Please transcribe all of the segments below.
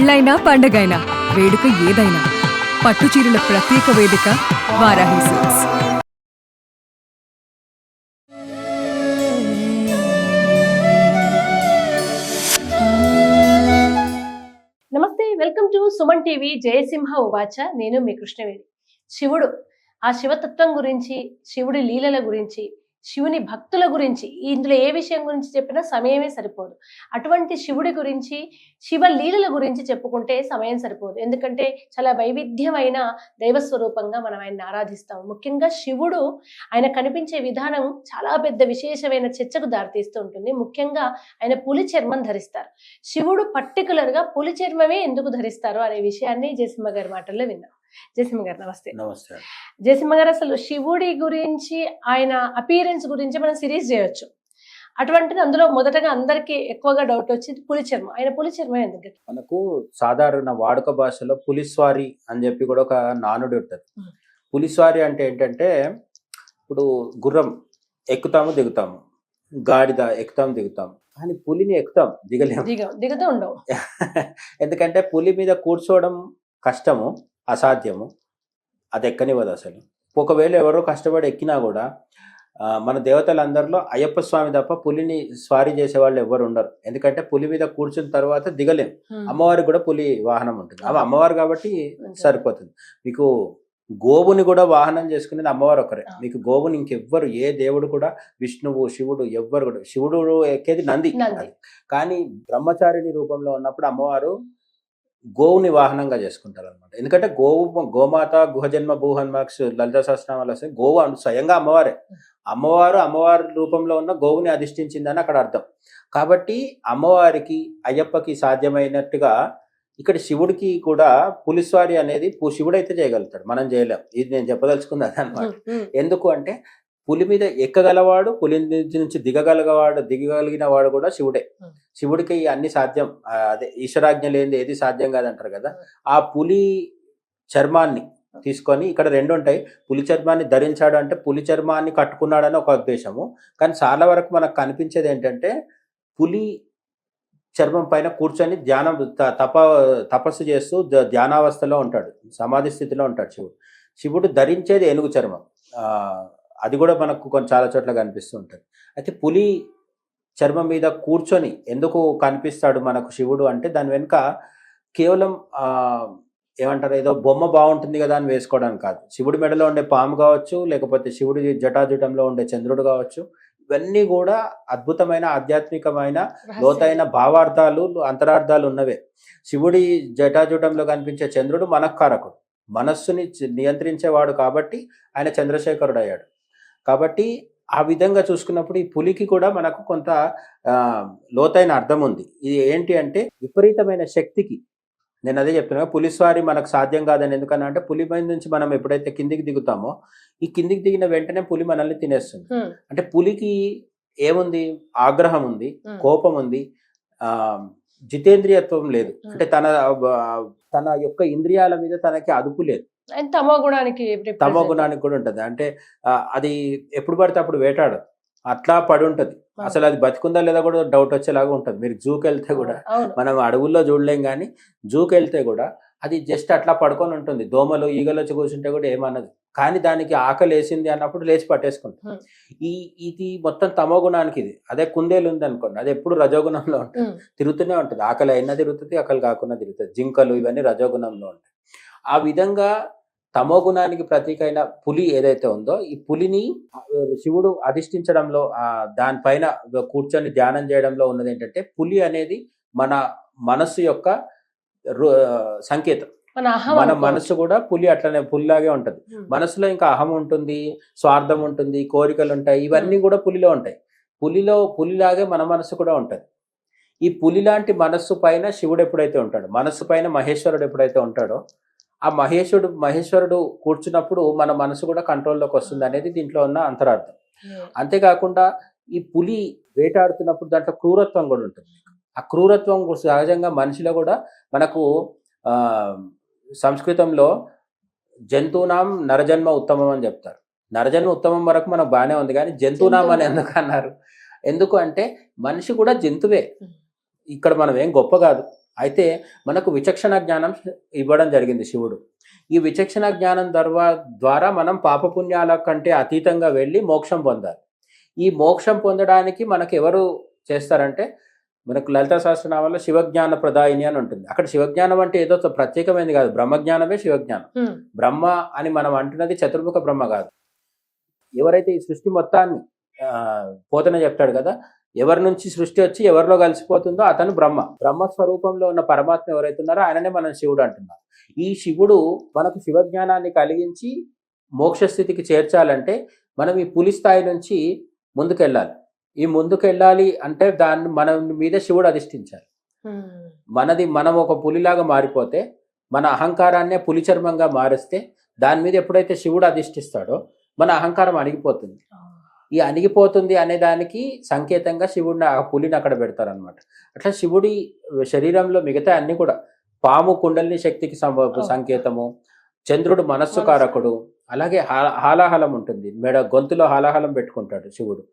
పెళ్ళైనా పండగైనా వేడుక ఏదైనా పట్టుచీరల ప్రత్యేక వేదిక వారాహి సిల్క్స్. నమస్తే, welcome to Suman TV. Jayasimha ఉవాచ. నేను మీ కృష్ణవేణి. శివుడు, ఆ శివతత్వం గురించి, శివుడి లీలల గురించి, శివుని భక్తుల గురించి, ఇందులో ఏ విషయం గురించి చెప్పినా సమయమే సరిపోదు. అటువంటి శివుడి గురించి, శివ లీలల గురించి చెప్పుకుంటే సమయం సరిపోదు. ఎందుకంటే చాలా వైవిధ్యమైన దైవస్వరూపంగా మనం ఆయన్ని ఆరాధిస్తాము. ముఖ్యంగా శివుడు, ఆయన కనిపించే విధానం చాలా పెద్ద విశేషమైన చర్చకు దారితీస్తూ ఉంటుంది. ముఖ్యంగా ఆయన పులి చర్మం ధరిస్తారు. శివుడు పర్టికులర్ గా పులి చర్మమే ఎందుకు ధరిస్తారు అనే విషయాన్ని జయసింహ గారి మాటల్లో విన్నాం. జయసింహ గారు నమస్తే. నమస్తే. జయసింహ గారు, అసలు శివుడి గురించి, ఆయన అపీరెన్స్ గురించి మనం సిరీస్ చేయొచ్చు. అటువంటిది అందులో మొదటగా అందరికి ఎక్కువగా డౌట్ వచ్చింది పులి చర్మం. ఆయన పులి చర్మం ఎందుకు? మనకు సాధారణ వాడుక భాషలో పులిస్వారి అని చెప్పి కూడా ఒక నానుడి ఉంటుంది. పులిస్వారి అంటే ఏంటంటే, ఇప్పుడు గుర్రం ఎక్కుతాము దిగుతాము, గాడిద ఎక్కుతాము దిగుతాము, కానీ పులిని ఎక్కుతాం దిగుతూ ఉండవు. ఎందుకంటే పులి మీద కూర్చోవడం కష్టము, అసాధ్యము, అది ఎక్కనివ్వదు అసలు. ఒకవేళ ఎవరో కష్టపడి ఎక్కినా కూడా మన దేవతలందరిలో అయ్యప్ప స్వామి తప్ప పులిని స్వారీ చేసే వాళ్ళు ఎవరు ఉండరు. ఎందుకంటే పులి మీద కూర్చున్న తర్వాత దిగలేం. అమ్మవారికి కూడా పులి వాహనం ఉంటుంది, అవి అమ్మవారు కాబట్టి సరిపోతుంది. మీకు గోవుని కూడా వాహనం చేసుకునేది అమ్మవారు ఒకరే. మీకు గోవుని ఇంకెవ్వరు, ఏ దేవుడు కూడా, విష్ణువు శివుడు ఎవ్వరు కూడా, శివుడు ఎక్కేది నంది. కానీ బ్రహ్మచారిణి రూపంలో ఉన్నప్పుడు అమ్మవారు గోవుని వాహనంగా చేసుకుంటారు అనమాట. ఎందుకంటే గోమాత గుహజన్మ భూహన్మాక్స్ లలిత సహస్రనామాలు వస్తాయి. గోవు స్వయంగా అమ్మవారే. అమ్మవారి రూపంలో ఉన్న గోవుని అధిష్ఠించిందని అక్కడ అర్థం. కాబట్టి అమ్మవారికి అయ్యప్పకి సాధ్యమైనట్టుగా ఇక్కడ శివుడికి కూడా పులిస్వారి అనేది శివుడైతే చేయగలుగుతాడు, మనం చేయలేం. ఇది నేను చెప్పదలుచుకుంది అదనమాట. ఎందుకు అంటే పులి మీద ఎక్కగలవాడు, పులి నుంచి దిగగలిగిన వాడు కూడా శివుడే. శివుడికి అన్ని సాధ్యం. అదే ఈశ్వరాజ్ఞ లేనిది ఏది సాధ్యం కాదంటారు కదా. ఆ పులి చర్మాన్ని తీసుకొని, ఇక్కడ రెండు ఉంటాయి. పులి చర్మాన్ని ధరించాడు అంటే పులి చర్మాన్ని కట్టుకున్నాడని ఒక ఉద్దేశము. కానీ చాలా వరకు మనకు కనిపించేది ఏంటంటే, పులి చర్మం పైన కూర్చొని తపస్సు చేస్తూ ధ్యానావస్థలో ఉంటాడు, సమాధి స్థితిలో ఉంటాడు శివుడు ధరించేది ఏనుగు చర్మం. అది కూడా మనకు చాలా చోట్ల కనిపిస్తూ ఉంటుంది. అయితే పులి చర్మం మీద కూర్చొని ఎందుకు కనిపిస్తాడు మనకు శివుడు అంటే, దాని వెనుక కేవలం ఏమంటారు, ఏదో బొమ్మ బాగుంటుంది కదా అని వేసుకోవడానికి కాదు. శివుడి మెడలో ఉండే పాము కావచ్చు, లేకపోతే శివుడి జటాజుటంలో ఉండే చంద్రుడు కావచ్చు, ఇవన్నీ కూడా అద్భుతమైన ఆధ్యాత్మికమైన లోతైన భావార్థాలు, అంతరార్థాలు ఉన్నవే. శివుడి జటాజుటంలో కనిపించే చంద్రుడు మనఃకారకుడు, మనస్సుని నియంత్రించేవాడు కాబట్టి ఆయన చంద్రశేఖరుడు అయ్యాడు. కాబట్టి ఆ విధంగా చూసుకున్నప్పుడు ఈ పులికి కూడా మనకు కొంత లోతైన అర్థం ఉంది. ఇది ఏంటి అంటే, విపరీతమైన శక్తికి, నేను అదే చెప్తున్నా, పులిస్వారి మనకు సాధ్యం కాదని. ఎందుకన్నా అంటే, పులి మీద నుంచి మనం ఎప్పుడైతే కిందికి దిగుతామో, ఈ కిందికి దిగిన వెంటనే పులి మనల్ని తినేస్తుంది. అంటే పులికి ఏముంది, ఆగ్రహం ఉంది, కోపం ఉంది, జితేంద్రియత్వం లేదు. అంటే తన యొక్క ఇంద్రియాల మీద తనకి అదుపు లేదు. తమో గుణానికి కూడా ఉంటది. అంటే అది ఎప్పుడు పడితే అప్పుడు వేటాడు, అట్లా పడి ఉంటది. అసలు అది బతికుందా లేదా కూడా డౌట్ వచ్చేలాగా ఉంటుంది. మీరు జూకి వెళ్తే కూడా, మనం అడవుల్లో చూడలేం కానీ జూకి వెళ్తే కూడా అది జస్ట్ అట్లా పడుకొని ఉంటుంది. దోమలు ఈగలు వచ్చి కూర్చుంటే కూడా ఏమన్నది. కానీ దానికి ఆకలి వేసింది అన్నప్పుడు లేచి పట్టేసుకుంటుంది. ఇది మొత్తం తమో గుణానికి ఇది. అదే కుందేలు ఉంది అనుకోండి, అది ఎప్పుడు రజోగుణంలో ఉంటుంది, తిరుగుతూనే ఉంటుంది. ఆకలి అయినా తిరుగుతుంది, ఆకలి కాకుండా తిరుగుతుంది. జింకలు ఇవన్నీ రజోగుణంలో ఉంటాయి. ఆ విధంగా తమో గుణానికి ప్రతీకైన పులి ఏదైతే ఉందో, ఈ పులిని శివుడు అధిష్ఠించడంలో, దానిపైన కూర్చొని ధ్యానం చేయడంలో ఉన్నది ఏంటంటే, పులి అనేది మన మనస్సు యొక్క సంకేతం. మన మనస్సు కూడా పులి అట్లనే పులిలాగే ఉంటది. మనసులో ఇంకా అహం ఉంటుంది, స్వార్థం ఉంటుంది, కోరికలు ఉంటాయి, ఇవన్నీ కూడా పులిలో ఉంటాయి. పులిలాగే మన మనస్సు కూడా ఉంటది. ఈ పులి లాంటి మనస్సు పైన శివుడు ఎప్పుడైతే ఉంటాడో, మనస్సు పైన మహేశ్వరుడు ఎప్పుడైతే ఉంటాడో, ఆ మహేశ్వరుడు కూర్చున్నప్పుడు మన మనసు కూడా కంట్రోల్లోకి వస్తుంది అనేది దీంట్లో ఉన్న అంతరార్థం. అంతేకాకుండా ఈ పులి వేటాడుతున్నప్పుడు దాంట్లో క్రూరత్వం కూడా ఉంటుంది. ఆ క్రూరత్వం సహజంగా మనిషిలో కూడా మనకు సంస్కృతంలో జంతువునాం నరజన్మ ఉత్తమం అని చెప్తారు. నరజన్మ ఉత్తమం వరకు మనకు బాగానే ఉంది, కానీ జంతువునాం అని ఎందుకు అన్నారు? ఎందుకు అంటే మనిషి కూడా జంతువే. ఇక్కడ మనం ఏం గొప్ప కాదు. అయితే మనకు విచక్షణ జ్ఞానం ఇవ్వడం జరిగింది శివుడు. ఈ విచక్షణ జ్ఞానం ద్వారా మనం పాపపుణ్యాల కంటే అతీతంగా వెళ్ళి మోక్షం పొందాలి. ఈ మోక్షం పొందడానికి మనకు ఎవరు చేస్తారంటే, మనకు లలితా సహస్రనామంలో శివజ్ఞాన ప్రదాయిని అని ఉంటుంది. అక్కడ శివజ్ఞానం అంటే ఏదో ప్రత్యేకమైనది కాదు, బ్రహ్మజ్ఞానమే శివజ్ఞానం. బ్రహ్మ అని మనం అంటున్నది చతుర్ముఖ బ్రహ్మ కాదు. ఎవరైతే ఈ సృష్టి మొత్తాన్ని పోతన చెప్తాడు కదా, ఎవరి నుంచి సృష్టి వచ్చి ఎవరిలో కలిసిపోతుందో అతను బ్రహ్మ. బ్రహ్మ స్వరూపంలో ఉన్న పరమాత్మ ఎవరైతే ఉన్నారో ఆయననే మనం శివుడు అంటున్నాం. ఈ శివుడు మనకు శివజ్ఞానాన్ని కలిగించి మోక్షస్థితికి చేర్చాలంటే మనం ఈ పులి స్థాయి నుంచి ముందుకెళ్ళాలి. ఈ ముందుకెళ్ళాలి అంటే దాన్ని మన మీద శివుడు అధిష్ఠించాలి. మనం ఒక పులిలాగా మారిపోతే, మన అహంకారాన్నే పులి చర్మంగా మారిస్తే, దాని మీద ఎప్పుడైతే శివుడు అధిష్ఠిస్తాడో మన అహంకారం అణిగిపోతుంది. ఈ అణిగిపోతుంది అనే దానికి సంకేతంగా శివుడిని ఆ పులిని అక్కడ పెడతారనమాట. అట్లా శివుడి శరీరంలో మిగతా అన్ని కూడా, పాము కుండలిని శక్తికి సంకేతము, చంద్రుడు మనస్సు కారకుడు, అలాగే హాలాహలం ఉంటుంది, గొంతులో హాలాహలం పెట్టుకుంటాడు శివుడు.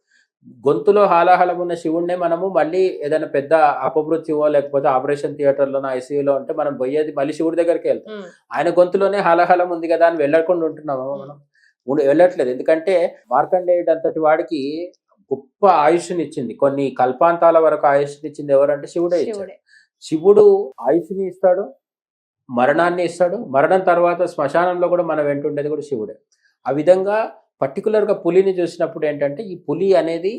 గొంతులో హాలాహలం ఉన్న శివుడినే మనము మళ్ళీ ఏదైనా పెద్ద అపమృత్యువో లేకపోతే ఆపరేషన్ థియేటర్లోనో ఐసీయూలో ఉంటే మనం పోయేది మళ్ళీ శివుడి దగ్గరికి వెళ్తాం. ఆయన గొంతులోనే హాలాహలం ఉంది కదా అని వెళ్ళకుండా ఉంటున్నాము మనం, వెళ్ళట్లేదు. ఎందుకంటే మార్కండేయుడు అంతటి వాడికి గొప్ప ఆయుష్ని ఇచ్చింది, కొన్ని కల్పాంతాల వరకు ఆయుష్ని ఇచ్చింది ఎవరంటే శివుడే ఇచ్చాడు. శివుడు ఆయుష్ని ఇస్తాడు, మరణాన్ని ఇస్తాడు. మరణం తర్వాత శ్మశానంలో కూడా మనం వెంటుండేది కూడా శివుడే. ఆ విధంగా పర్టికులర్గా పులిని చూసినప్పుడు ఏంటంటే, ఈ పులి అనేది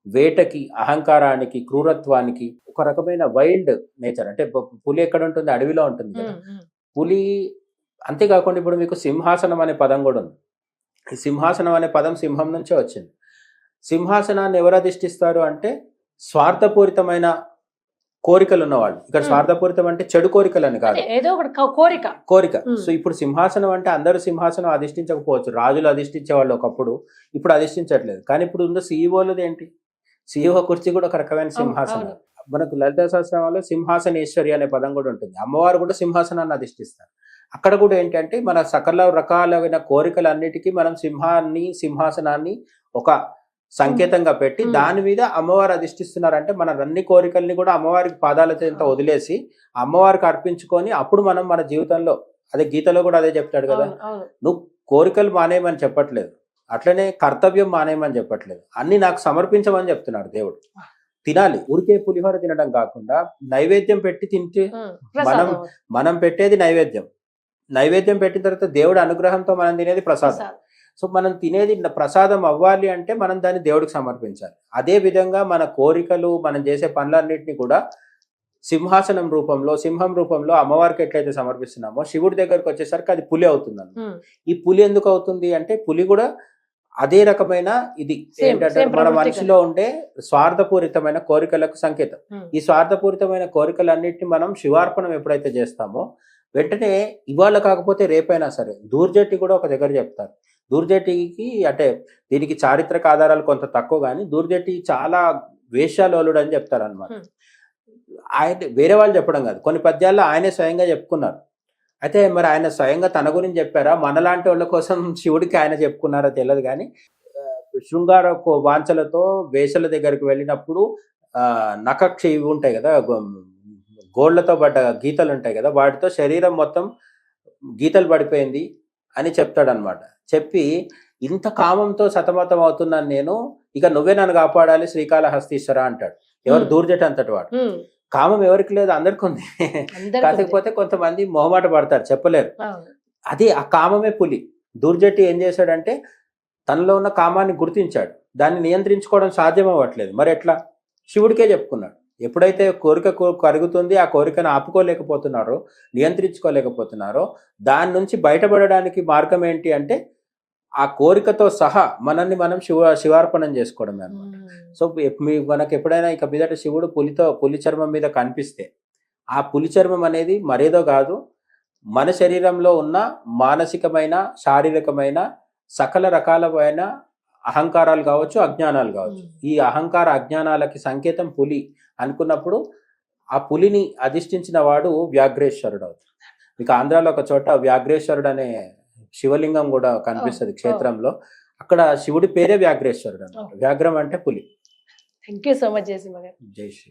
వేటకి, అహంకారానికి, క్రూరత్వానికి ఒక రకమైన వైల్డ్ నేచర్. అంటే పులి ఎక్కడ ఉంటుంది? అడవిలో ఉంటుంది కదా పులి. అంతేకాకుండా ఇప్పుడు మీకు సింహాసనం అనే పదం కూడా ఉంది. ఈ సింహాసనం అనే పదం సింహం నుంచే వచ్చింది. సింహాసనాన్ని ఎవరు అధిష్ఠిస్తారు అంటే స్వార్థపూరితమైన కోరికలు ఉన్నవాళ్ళు. ఇక్కడ స్వార్థపూరితం అంటే చెడు కోరికలు అని కాదు, ఏదో ఒక కోరిక. సో ఇప్పుడు సింహాసనం అంటే అందరూ సింహాసనం అధిష్ఠించకపోవచ్చు. రాజులు అధిష్ఠించే వాళ్ళు ఒకప్పుడు, ఇప్పుడు అధిష్ఠించట్లేదు. కానీ ఇప్పుడు ఉన్న సీఈఓలది ఏంటి? సీఈఓ కుర్చీ కూడా ఒక రకమైన సింహాసనం. మనకు లలితా సహస్రనామంలో సింహాసనేశ్వరి అనే పదం కూడా ఉంటుంది. అమ్మవారు కూడా సింహాసనాన్ని అధిష్ఠిస్తారు. అక్కడ కూడా ఏంటంటే మన సకల రకాలైన కోరికలన్నిటికీ మనం సింహాసనాన్ని ఒక సంకేతంగా పెట్టి దాని మీద అమ్మవారు అధిష్ఠిస్తున్నారంటే మన అన్ని కోరికల్ని కూడా అమ్మవారికి పాదాల చెంత వదిలేసి అమ్మవారికి అర్పించుకొని అప్పుడు మనం మన జీవితంలో, అదే గీతలో కూడా అదే చెప్తాడు కదా, నువ్వు కోరికలు మానేయమని చెప్పట్లేదు, అట్లనే కర్తవ్యం మానేయమని చెప్పట్లేదు, అన్ని నాకు సమర్పించమని చెప్తున్నాడు దేవుడు. తినాలి, ఊరికే పులిహోర తినడం కాకుండా నైవేద్యం పెట్టి తింటే, మనం పెట్టేది నైవేద్యం పెట్టిన తర్వాత దేవుడి అనుగ్రహంతో మనం తినేది ప్రసాదం. సో మనం తినేది ప్రసాదం అవ్వాలి అంటే మనం దాన్ని దేవుడికి సమర్పించాలి. అదే విధంగా మన కోరికలు, మనం చేసే పనులన్నింటినీ కూడా సింహం రూపంలో అమ్మవారికి ఎట్లయితే సమర్పిస్తున్నామో శివుడి దగ్గరకు వచ్చేసరికి అది పులి అవుతుంది. ఈ పులి ఎందుకు అవుతుంది అంటే, పులి కూడా అదే రకమైన ఇది ఏంటంటే మన మనిషిలో ఉండే స్వార్థపూరితమైన కోరికలకు సంకేతం. ఈ స్వార్థపూరితమైన కోరికలన్నింటినీ మనం శివార్పణం ఎప్పుడైతే చేస్తామో వెంటనే ఇవాళ కాకపోతే రేపైనా సరే, దూర్జటి కూడా ఒక దగ్గర చెప్తారు. దూర్జటికి అంటే దీనికి చారిత్రక ఆధారాలు కొంత తక్కువ, కానీ దూర్జటి చాలా వేశ్యాలోలుడు అని చెప్తారు అనమాట. ఆయన వేరే వాళ్ళు చెప్పడం కాదు, కొన్ని పద్యాల్లో ఆయనే స్వయంగా చెప్పుకున్నారు. అయితే మరి ఆయన స్వయంగా తన గురించి చెప్పారా, మనలాంటి వాళ్ళ కోసం శివుడికి ఆయన చెప్పుకున్నారో తెలియదు. కానీ శృంగార వాంఛలతో వేషల దగ్గరికి వెళ్ళినప్పుడు నకక్ష ఇవి ఉంటాయి కదా, గోళ్లతో పడ్డ గీతలు ఉంటాయి కదా, వాటితో శరీరం మొత్తం గీతలు పడిపోయింది అని చెప్తాడనమాట. చెప్పి ఇంత కామంతో సతమతం అవుతున్నాను నేను, ఇక నువ్వే నన్ను కాపాడాలి శ్రీకాళహస్తీశ్వర అంటాడు. ఎవరు? దూర్జటి అంతటి వాడు. కామం ఎవరికి లేదు, అందరికి ఉంది. కాకపోతే కొంతమంది మొహమాట పడతారు, చెప్పలేరు. అది ఆ కామమే పులి. దూర్జటి ఏం చేశాడంటే తనలో ఉన్న కామాన్ని గుర్తించాడు, దాన్ని నియంత్రించుకోవడం సాధ్యం అవ్వట్లేదు. మరి ఎట్లా? శివుడికే చెప్పుకున్నాడు. ఎప్పుడైతే కోరిక కరుగుతుంది, ఆ కోరికను ఆపుకోలేకపోతున్నారో, నియంత్రించుకోలేకపోతున్నారో, దాని నుంచి బయటపడడానికి మార్గం ఏంటి అంటే ఆ కోరికతో సహా మనల్ని మనం శివార్పణం చేసుకోవడమే అనమాట. సో మనకు ఎప్పుడైనా ఇక మీదట శివుడు పులి చర్మం మీద కనిపిస్తే, ఆ పులి చర్మం అనేది మరేదో కాదు, మన శరీరంలో ఉన్న మానసికమైన, శారీరకమైన సకల రకాలమైన అహంకారాలు కావచ్చు, అజ్ఞానాలు కావచ్చు. ఈ అహంకార అజ్ఞానాలకి సంకేతం పులి అనుకున్నప్పుడు ఆ పులిని అధిష్ఠించిన వాడు వ్యాఘ్రేశ్వరుడు అవుతాడు. మీకు ఆంధ్రాలో ఒక చోట వ్యాఘ్రేశ్వరుడు అనే శివలింగం కూడా కనిపిస్తుంది క్షేత్రంలో. అక్కడ శివుడి పేరే వ్యాఘ్రేశ్వరుడు అన్నమాట. వ్యాఘ్రం అంటే పులి. Thank you so much Jayasimha గారు. జై శ్రీ.